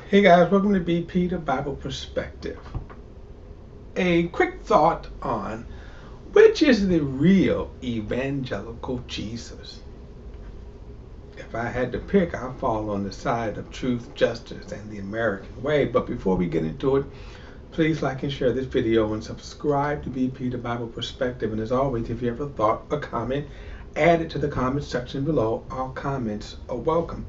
Hey guys, welcome to BP, the Bible Perspective. A quick thought on which is the real evangelical Jesus. If I had to pick, I'd fall on the side of truth, justice, and the American way. But before we get into it, please like and share this video and subscribe to BP, the Bible Perspective. And as always, if you have a thought or comment, add it to the comment section below. All comments are welcome.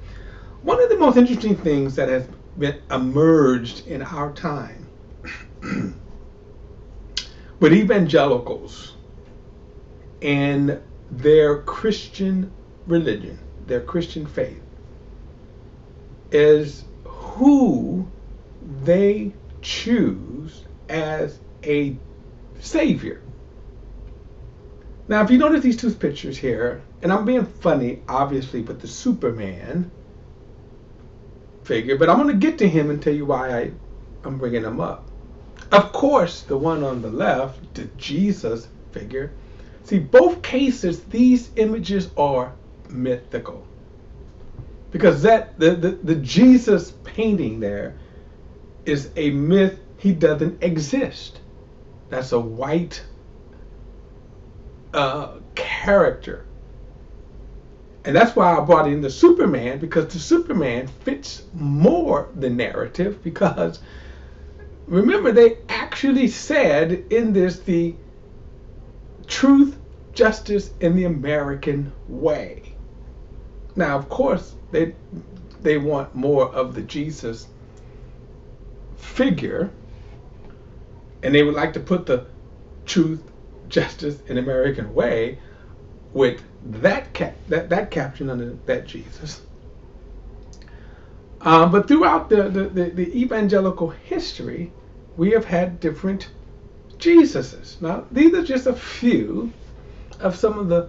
One of the most interesting things that has been emerged in our time with evangelicals and their Christian religion, their Christian faith, is who they choose as a savior. Now, if you notice these two pictures here, and I'm being funny, obviously, with the Superman figure, but I'm going to get to him and tell you why I'm bringing him up. Of course, the one on the left, the Jesus figure. See, both cases, these images are mythical, because the Jesus painting there is a myth. He doesn't exist. That's a white character. And that's why I brought in the Superman, because the Superman fits more the narrative, because remember, they actually said in this the truth, justice, and the American way. Now, of course, they want more of the Jesus figure, and they would like to put the truth, justice, and American way with that caption under that Jesus. But throughout the evangelical history, we have had different Jesuses. Now, these are just a few of some of the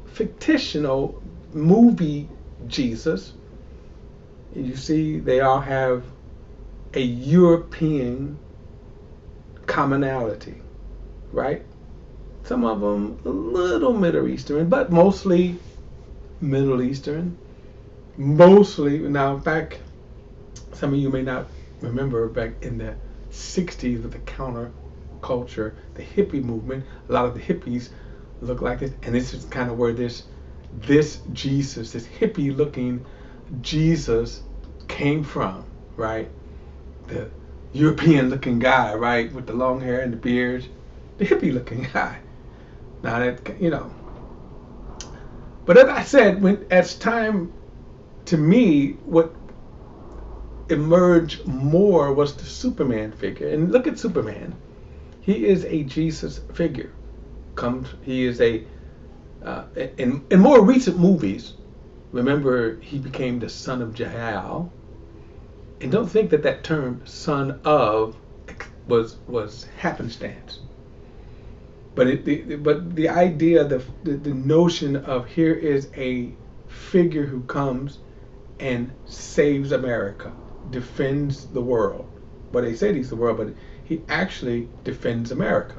fictional movie Jesus. You see, they all have a European commonality, right? Some of them a little Middle Eastern, but mostly Middle Eastern. Mostly, now back, some of you may not remember, back in the 60s with the counterculture, the hippie movement, a lot of the hippies look like this, and this is kind of where this Jesus, this hippie looking Jesus came from, right? The European looking guy, right, with the long hair and the beard, the hippie looking guy. Now that, but as I said, as time, to me, what emerged more was the Superman figure. And look at Superman. He is a Jesus figure. He is in more recent movies, remember, he became the son of Jael. And don't think that term son of was happenstance. But the idea, the notion of here is a figure who comes and saves America, defends the world. Well, they say he's the world, but he actually defends America.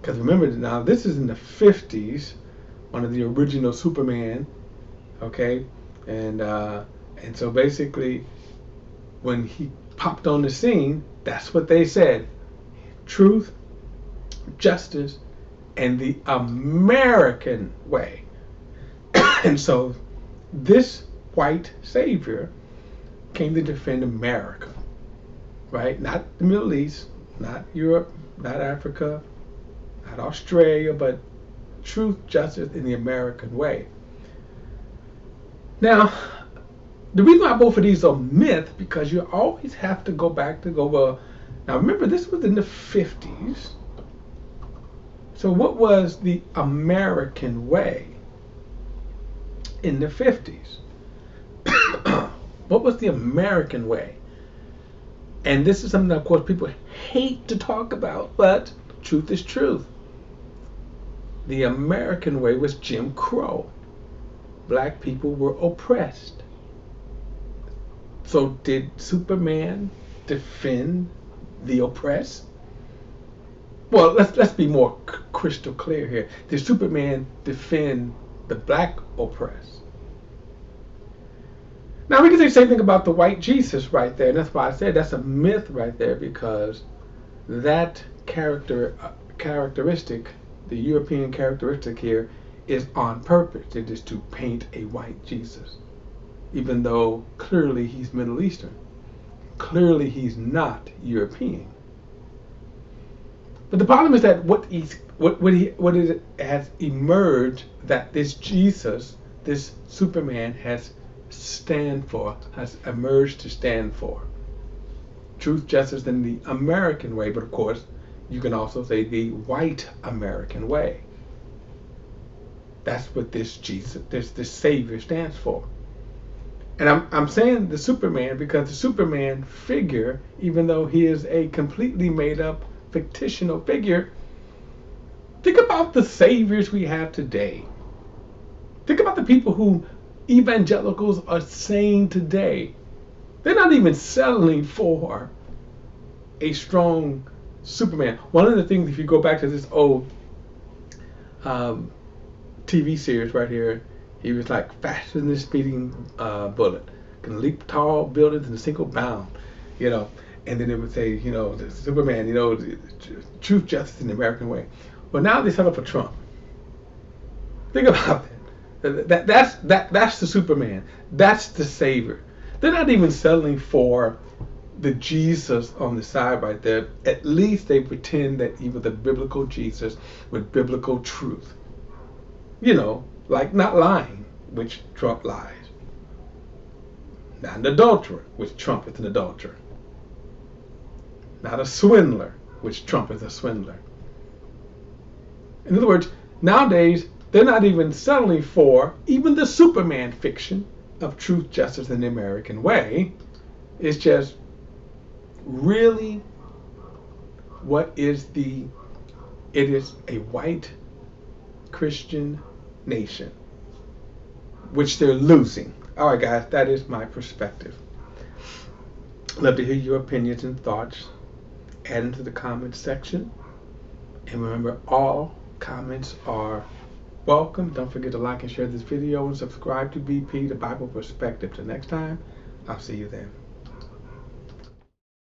Because remember, now this is in the 50s, one of the original Superman, okay, and so basically, when he popped on the scene, that's what they said: truth, justice, and the American way. And so this white savior came to defend America, right? Not the Middle East, not Europe, not Africa, not Australia, but truth, justice, and the American way. Now, the reason why both of these are myth, because you always have to go back to well, now remember, this was in the 50s. So what was the American way in the 50s? What was the American way? And this is something that, of course, people hate to talk about, but truth is truth. The American way was Jim Crow. Black people were oppressed. So did Superman defend the oppressed? Well, let's be more crystal clear here. Did Superman defend the black oppressed? Now we can say the same thing about the white Jesus right there, and that's why I said that's a myth right there, because that characteristic, the European characteristic here, is on purpose. It is to paint a white Jesus, even though clearly he's Middle Eastern. Clearly he's not European. But the problem is that what it has emerged that this Jesus, this Superman, has emerged to stand for. Truth, justice, in the American way, but of course, you can also say the white American way. That's what this Jesus, this Savior stands for. And I'm saying the Superman because the Superman figure, even though he is a completely made up fictional figure, think about the saviors we have today. Think about the people who evangelicals are saying today. They're not even settling for a strong Superman. One of the things, if you go back to this old TV series right here, he was like faster than a speeding bullet, can leap tall buildings in a single bound, you know. And then it would say, you know, the Superman, you know, the truth, justice, in the American way. Well, now they set up for Trump. Think about that. That's the Superman. That's the Savior. They're not even settling for the Jesus on the side right there. At least they pretend that he was a biblical Jesus with biblical truth. You know, like not lying, which Trump lies. Not an adulterer, which Trump is an adulterer. Not a swindler, which Trump is a swindler. In other words, nowadays, they're not even settling for even the Superman fiction of truth, justice, and the American way. It's just really it is a white Christian nation, which they're losing. All right, guys, that is my perspective. Love to hear your opinions and thoughts. Add into the comments section. And remember, all comments are welcome. Don't forget to like and share this video and subscribe to BP, the Bible Perspective. Till next time, I'll see you then.